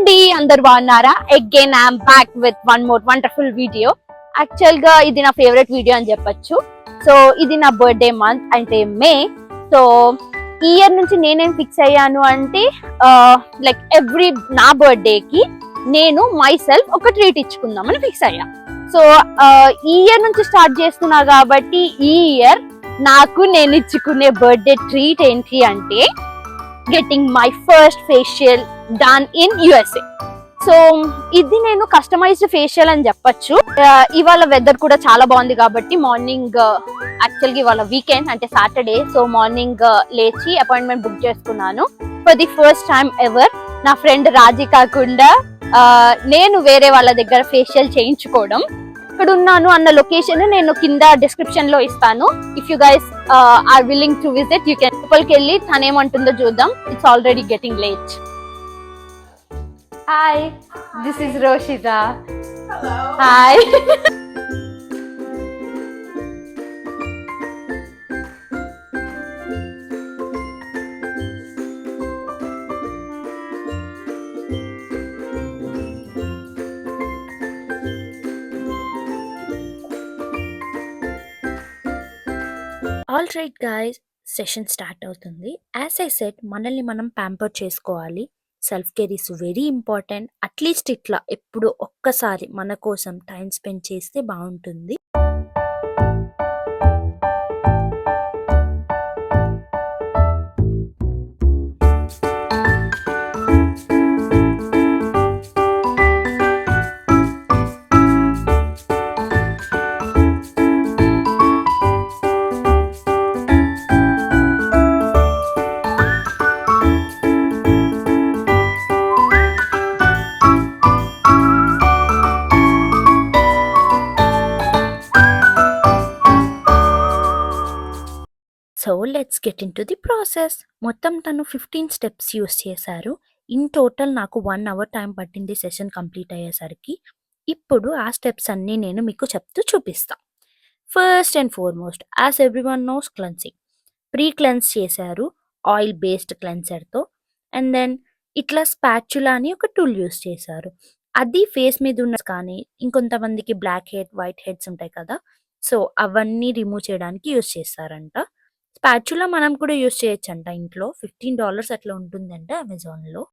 అండి, అందరు బాగున్నారా? Again I'm back with one more wonderful video. Actual గా ఇది నా ఫేవరెట్ వీడియో అని చెప్పొచ్చు. సో ఇది నా బర్త్డే మంత్ అంటే మే. సో ఈ ఇయర్ నుంచి నేనేం ఫిక్స్ అయ్యాను అంటే లైక్ నా బర్త్డే కి నేను మై సెల్ఫ్ ఒక ట్రీట్ ఇచ్చుకుందామని ఫిక్స్ అయ్యా. సో ఈ ఇయర్ నుంచి స్టార్ట్ చేస్తున్నా కాబట్టి ఈ ఇయర్ నాకు నేను ఇచ్చుకునే బర్త్డే ట్రీట్ ఏంటి అంటే getting my first facial done in USA. So ఇది నేను కస్టమైజ్డ్ ఫేషియల్ అని చెప్పొచ్చు. ఇవాళ వెదర్ కూడా చాలా బాగుంది కాబట్టి మార్నింగ్ యాక్చువల్గా ఇవాళ వీకెండ్ అంటే సాటర్డే. సో మార్నింగ్ లేచి అపాయింట్మెంట్ బుక్ చేసుకున్నాను. For the first time ever నా ఫ్రెండ్ రాజీ కాకుండా నేను వేరే వాళ్ళ దగ్గర ఫేషియల్ చేయించుకోవడం. ఇక్కడ ఉన్నాను అన్న లొకేషన్ నేను కింద డిస్క్రిప్షన్ లో ఇస్తాను. If you guys are willing to visit you can. లోపలికి వెళ్ళి తనేమంటుందో చూద్దాం. It's already getting late. Hi, this is Roshita. Hi. All right guys, session start అవుతుంది. యాజ్ ఐ సెట్, మనల్ని మనం ప్యాంపర్ చేసుకోవాలి. Self care is very important. At least ఇట్లా ఎప్పుడు ఒక్కసారి మన కోసం టైం స్పెండ్ చేస్తే బాగుంటుంది. So let's get in to the process. మొత్తం తను 15 స్టెప్స్ యూస్ చేశారు. ఇన్ టోటల్ నాకు 1 అవర్ టైం పట్టింది సెషన్ కంప్లీట్ అయ్యేసరికి. ఇప్పుడు ఆ స్టెప్స్ అన్నీ నేను మీకు చెప్తూ చూపిస్తాను. First and foremost, as everyone knows, cleansing. Pre cleanse చేశారు ఆయిల్ బేస్డ్ క్లెన్సర్తో. అండ్ దెన్ ఇట్లా స్పాచులా అని ఒక టూల్ యూస్ చేశారు. అది ఫేస్ మీద ఉన్న కానీ ఇంకొంతమందికి బ్లాక్ హెడ్, వైట్ హెడ్స్ ఉంటాయి కదా, సో అవన్నీ రిమూవ్ చేయడానికి యూస్ చేస్తారంట. స్పాచులా మనం కూడా యూస్ చేయొచ్చంట ఇంట్లో. $15 అట్లా ఉంటుందంట అమెజాన్లో.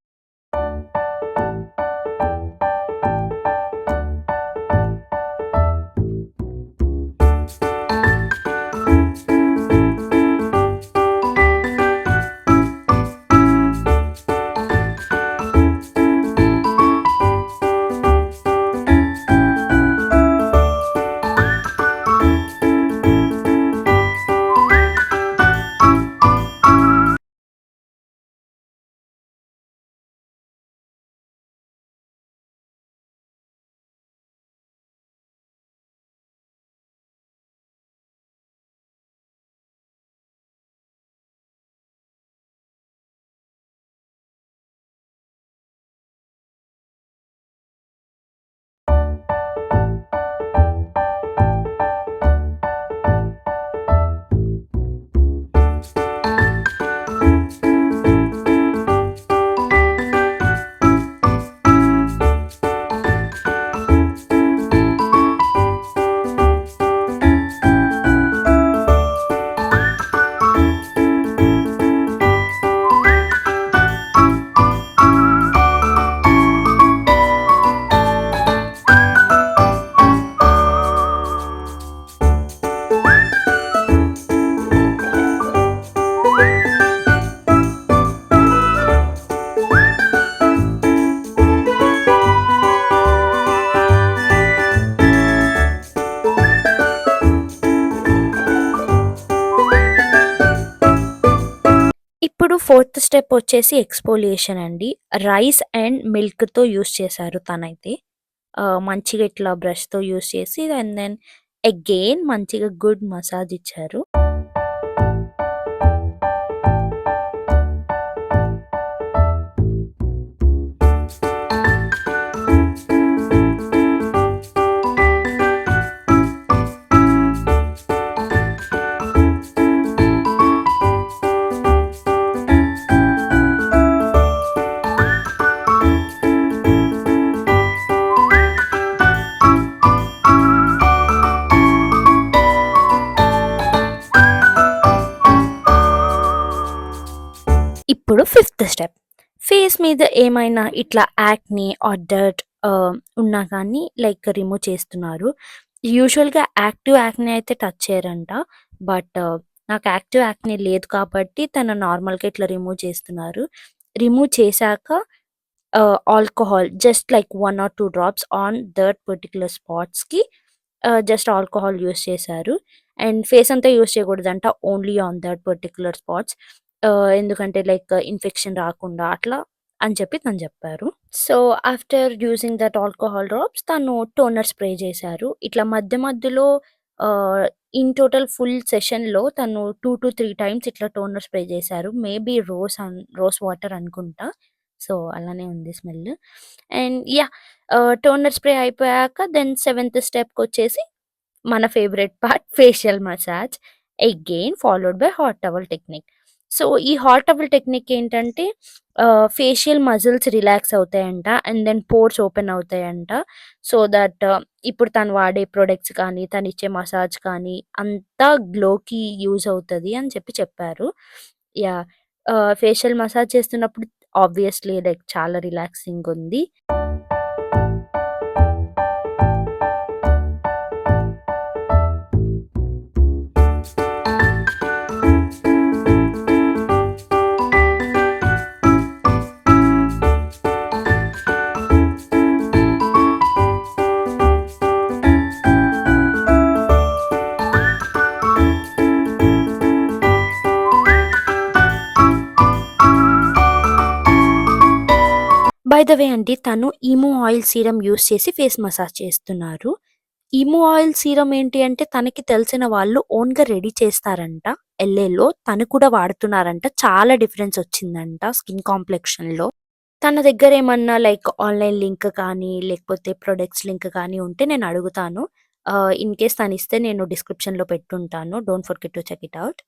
ఇప్పుడు ఫోర్త్ స్టెప్ వచ్చేసి ఎక్స్ఫోలియేషన్ అండి. రైస్ అండ్ మిల్క్తో యూస్ చేశారు తనైతే. మంచిగా ఇట్లా బ్రష్తో యూస్ చేసి అండ్ దెన్ అగైన్ మంచిగా గుడ్ మసాజ్ ఇచ్చారు. ఇప్పుడు ఫిఫ్త్ స్టెప్. ఫేస్ మీద ఏమైనా ఇట్లా యాక్ని ఆర్ డర్ట్ ఉన్నా కానీ లైక్ రిమూవ్ చేస్తున్నారు. యూజువల్‌గా యాక్టివ్ యాక్ని అయితే టచ్ చేయరంట. బట్ నాకు యాక్టివ్ యాక్ని లేదు కాబట్టి తను నార్మల్‌గా ఇట్లా రిమూవ్ చేస్తున్నారు. రిమూవ్ చేశాక alcohol just like 1 or 2 drops on that particular స్పాట్స్‌కి జస్ట్ ఆల్కహాల్ యూజ్ చేశారు. అండ్ ఫేస్ అంతా యూజ్ చేయకూడదంట. Only on that particular spots. ఎందుకంటే లైక్ ఇన్ఫెక్షన్ రాకుండా అట్లా అని చెప్పి తను చెప్పారు. So, after using that alcohol drops తను టోనర్ స్ప్రే చేశారు. ఇట్లా మధ్య మధ్యలో ఇన్ టోటల్ ఫుల్ సెషన్‌లో తను 2-3 టైమ్స్ ఇట్లా టోనర్ స్ప్రే చేశారు. మేబీ రోజ్ వాటర్ అనుకుంటా. సో, అలానే ఉంది smell. And yeah! Toner spray అయిపోయాక దెన్ సెవెంత్ స్టెప్‌కొచ్చేసి మన favourite part facial massage. Again followed by hot towel technique. So, ఈ హాట్ టవల్ టెక్నిక్ ఏంటంటే ఫేషియల్ మజిల్స్ రిలాక్స్ అవుతాయంట. అండ్ దెన్ పోర్స్ ఓపెన్ అవుతాయంట. సో దట్ ఇప్పుడు తను వాడే ప్రొడక్ట్స్ కానీ, తనిచ్చే మసాజ్ కానీ అంతా గ్లోకి యూజ్ అవుతది అని చెప్పారు. యాహ్! ఫేషియల్ మసాజ్ చేస్తున్నప్పుడు ఆబ్వియస్‌లీ లైక్ చాలా రిలాక్సింగుంది. బై ద వే అండి తను ఈమో ఆయిల్ సీరమ్ యూజ్ చేసి ఫేస్ మసాజ్ చేస్తున్నారు. ఈమో ఆయిల్ సీరమ్ ఏంటి అంటే తనకి తెలిసిన వాళ్ళు ఓన్‌గా రెడీ చేస్తారంట. ఎల్ఏలో తను కూడా వాడుతున్నారంట. చాలా డిఫరెన్స్ వచ్చిందంట స్కిన్ కాంప్లెక్షన్‌లో. తన దగ్గర ఏమన్నా లైక్ ఆన్‌లైన్ లింక్ కానీ, లేకపోతే ప్రొడక్ట్స్ లింక్ కానీ ఉంటే నేను అడుగుతాను. ఇన్ కేస్ తనిస్తే నేను డిస్క్రిప్షన్‌లో పెట్టుంటాను. Don't forget to check it out.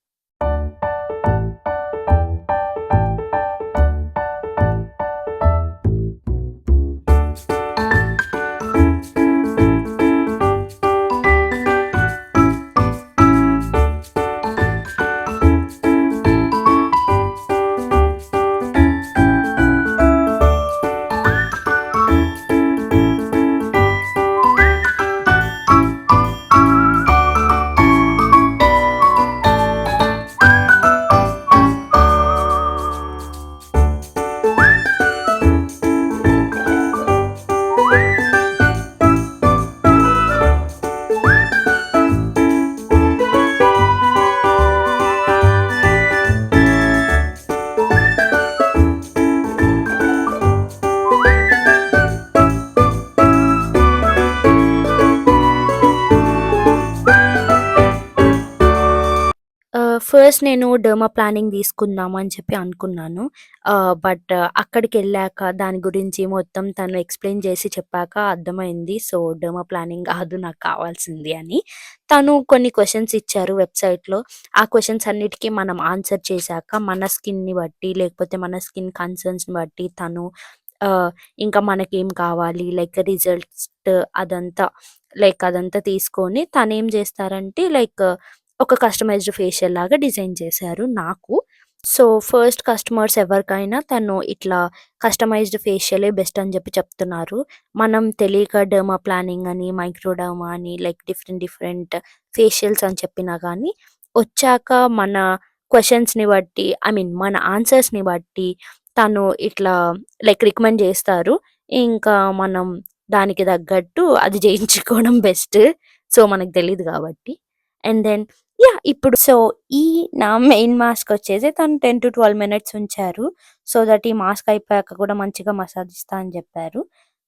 First నేను డెర్మా ప్లానింగ్ తీసుకుందాం అని చెప్పి అనుకున్నాను. బట్ అక్కడికెళ్ళాక దాని గురించి మొత్తం తను ఎక్స్‌ప్లెయిన్ చేసి చెప్పాక అర్థమైంది. సో, డెర్మా ప్లానింగ్ కాదు నాకు కావాల్సింది అని. తను కొన్ని క్వెషన్స్ ఇచ్చారు వెబ్‌సైట్‌లో. ఆ క్వెషన్స్ అన్నిటికి మనం ఆన్సర్ చేశాక మన స్కిన్‌ని బట్టి లేకపోతే మన స్కిన్ కన్సర్న్స్‌ని బట్టి తను ఇంకా మనకేం కావాలి లైక్ రిజల్ట్స్ అదంతా అదంతా తీసుకొని తనేం చేస్తారంటే ఒక కస్టమైజ్డ్ ఫేషియల్ లాగా డిజైన్ చేశారు నాకు. సో, ఫస్ట్ కస్టమర్స్ ఎవరికైనా తను ఇట్లా కస్టమైజ్డ్ ఫేషియలే బెస్ట్ అని చెప్తున్నారు. మనం తెలియక డెర్మా ప్లానింగ్ అని, మైక్రోడర్మా అని డిఫరెంట్ డిఫరెంట్ ఫేషియల్స్ అని చెప్పినా గానీ, వచ్చాక మన క్వెషన్స్‌ని బట్టి ఐ మీన్ మన ఆన్సర్స్‌ని బట్టి తను ఇట్లా రికమెండ్ చేస్తారు. ఇంకా మనం దానికి తగ్గట్టు అది చేయించుకోవడం బెస్ట్. సో, మనకు తెలీదు కాబట్టి. And then yeah! ఇప్పుడు సో, ఈ నా మెయిన్ మాస్క్ వచ్చేసి తను 10-12 మినిట్స్ ఉంచారు. సో దట్ ఈ మాస్క్ అయిపోయాక కూడా మంచిగా మసాజ్ ఇస్తా అని చెప్పారు.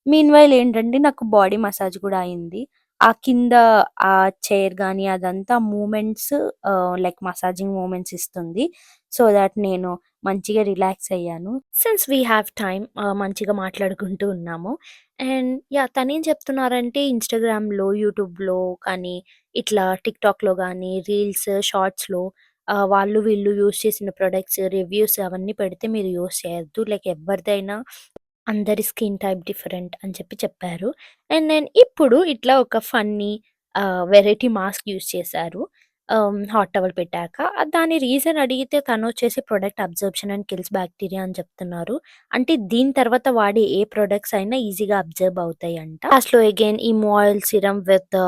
మీన్‌వైల్ ఏంటంటే నాకు బాడీ మసాజ్ కూడా అయింది. ఆ కింద ఆ చైర్ గాని అదంతా మూవ్‌మెంట్స్ మసాజింగ్ మూవ్‌మెంట్స్ ఇస్తుంది. సో దట్ నేను మంచిగా రిలాక్స్ అయ్యాను. సిన్స్ వి హావ్ టైమ్ మంచిగా మాట్లాడుకుంటూ ఉన్నాము. And yeah! తనేం చెప్తున్నారంటే ఇన్‌స్టాగ్రామ్‌లో, యూట్యూబ్‌లో కానీ ఇట్లా టిక్‌టాక్‌లో గానీ, రీల్స్, షార్ట్స్‌లో వాళ్ళు వీళ్ళు యూజ్ చేసిన ప్రొడక్ట్స్, రివ్యూస్ అవన్నీ పెడితే మీరు యూజ్ చేయొద్దు. ఎవరిదైనా అందరి స్కిన్ టైప్ డిఫరెంట్ అని చెప్పారు. అండ్ దెన్ ఇప్పుడు ఇట్లా ఒక ఫన్నీ వెరైటీ మాస్క్ యూజ్ చేశారు. హాట్ టవల్ పెట్టాక. దాని రీజన్ అడిగితే తనొచ్చేసి product absorption and kills bacteria అని చెప్తున్నారు. అంటే దీని తర్వాత వాడే ఏ ప్రొడక్ట్స్ అయినా ఈజీగా అబ్జర్బ్ అవుతాయంట. లాస్ట్‌లో అగైన్ ఈ మాయిల్ సీరమ్ విత్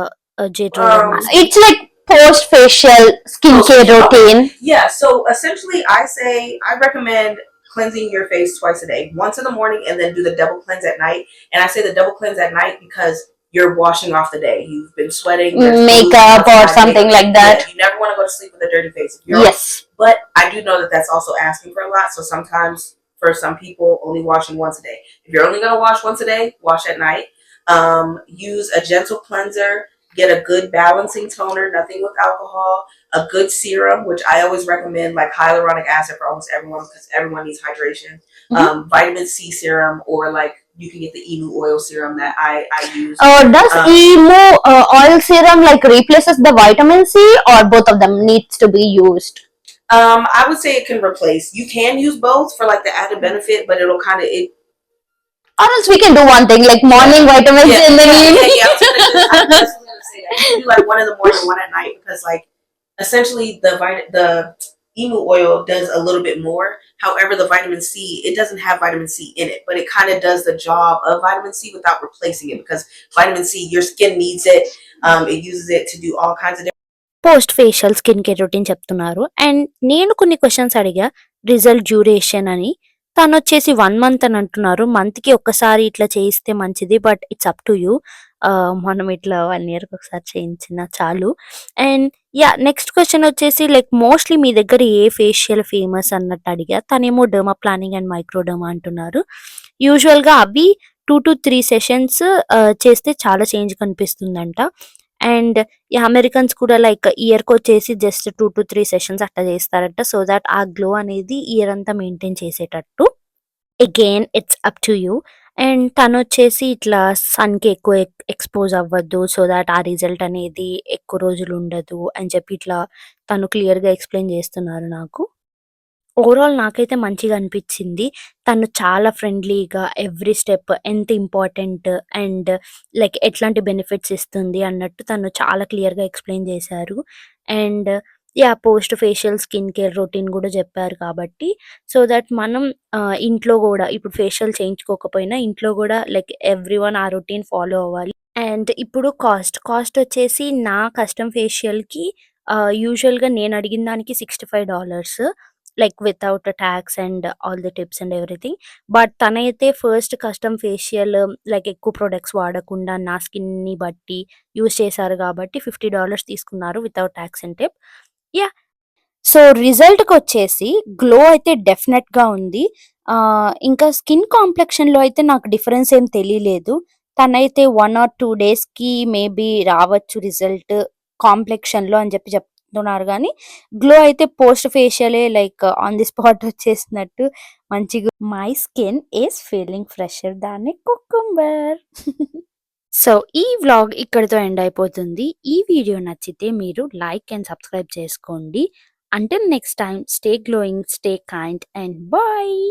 జెట్రోడమ్. It's like post facial skincare routine. Yeah, so essentially I recommend cleansing your face twice a day. Once in the morning and then do the double cleanse at night. And I say the double cleanse at night because you're washing off the day. You've been sweating, there's Makeup foods or outside, something like that. Yeah, you never want to go to sleep with a dirty face. If you're- Yes. But I do know that that's also asking for a lot. So sometimes for some people, only washing once a day. If you're only going to wash once a day, wash at night. Use a gentle cleanser. Get a good balancing toner, nothing with alcohol. A good serum, which I always recommend, like hyaluronic acid for almost everyone because everyone needs hydration. Vitamin C serum, or like you can get the emu oil serum that I use. Does emu oil serum like replaces the vitamin C, or both of them needs to be used? I would say it can replace. You can use both for like the added benefit, but it'll kind of Or else we can do one thing like morning vitamins in the evening. I was gonna say that. You can do like one in the morning, one at night, because like essentially the emu oil does a little bit more. However, the vitamin C, it doesn't have vitamin C in it, but it kind of does the job of vitamin C without replacing it, because vitamin C, your skin needs it. It uses it to do all kinds of post facial skin care routine చెప్తున్నారు. And నేను కొన్ని questions అడిగా result duration అని. తనొచ్చేసి 1 month అని అంటున్నారు. మంత్‌కి ఒక్కసారి ఇట్లా చేయిస్తే మంచిది. But it's up to you. మనం ఇట్లా 1 ఇయర్‌కి ఒకసారి చేయించినా చాలు. అండ్ నెక్స్ట్ క్వెషన్ వచ్చేసి లైక్ మోస్ట్‌లీ మీ దగ్గర ఏ ఫేషియల్ ఫేమస్ అన్నట్టు అడిగా. తనేమో డెర్మా ప్లానింగ్ అండ్ మైక్రోడెర్మా అంటున్నారు. యూజువల్‌గా అవి 2-3 సెషన్స్ చేస్తే చాలా చేంజ్ కనిపిస్తుందంట. అండ్ అమెరికన్స్ కూడా లైక్ ఇయర్‌కొచ్చేసి జస్ట్ 2-3 సెషన్స్ అట్లా చేస్తారంట. సో దట్ ఆ గ్లో అనేది ఇయర్ అంతా మెయింటైన్ చేసేటట్టు. Again it's up to you. And తనొచ్చేసి ఇట్లా సన్‌కి ఎక్కువ ఎక్స్‌పోజ్ అవ్వద్దు. సో దట్ ఆ రిజల్ట్ అనేది ఎక్కువ రోజులు ఉండదు అని చెప్పి ఇట్లా తను క్లియర్‌గా ఎక్స్‌ప్లెయిన్ చేస్తున్నారు నాకు. ఓవరాల్ నాకైతే మంచిగా అనిపించింది. తను చాలా ఫ్రెండ్లీగా ఎవ్రీ స్టెప్ ఎంత ఇంపార్టెంట్ అండ్ లైక్ ఎట్లాంటి బెనిఫిట్స్ ఇస్తుంది అన్నట్టు తను చాలా క్లియర్‌గా ఎక్స్‌ప్లెయిన్ చేశారు. And post facial skin care routine కూడా చెప్పారు కాబట్టి సో దట్ మనం ఇంట్లో కూడా ఇప్పుడు ఫేషియల్ చేయించుకోకపోయినా ఇంట్లో కూడా లైక్ ఎవ్రీవన్ ఆ రొటీన్ ఫాలో అవ్వాలి. అండ్ ఇప్పుడు కాస్ట్ వచ్చేసి నా కస్టమ్ ఫేషియల్‌కి యూజువల్‌గా నేను అడిగిన దానికి $65 like without tax and all the tips and everything. But తనైతే ఫస్ట్ కస్టమ్ ఫేషియల్ లైక్ ఎక్కువ ప్రొడక్ట్స్ వాడకుండా నా స్కిన్‌ని బట్టి యూజ్ చేశారు కాబట్టి $50 తీసుకున్నారు without tax and tip. So రిజల్ట్‌కొచ్చేసి గ్లో అయితే డెఫినెట్‌గా ఉంది. ఇంకా స్కిన్ కాంప్లెక్షన్‌లో అయితే నాకు డిఫరెన్స్ ఏం తెలీలేదు. తనైతే 1 ఆర్ 2 డేస్‌కి మేబీ రావచ్చు రిజల్ట్ కాంప్లెక్షన్‌లో అని చెప్తున్నారు గానీ, గ్లో అయితే పోస్ట్ ఫేషియలే లైక్ ఆన్ ది స్పాట్ వచ్చేసినట్టు మంచిగా my skin is feeling fresher than a cucumber. So ఈ వ్లాగ్ ఇక్కడితో ఎండ్ అయిపోతుంది. ఈ వీడియో నచ్చితే మీరు లైక్ అండ్ సబ్స్క్రైబ్ చేసుకోండి. Until next time, stay glowing, stay kind, and bye.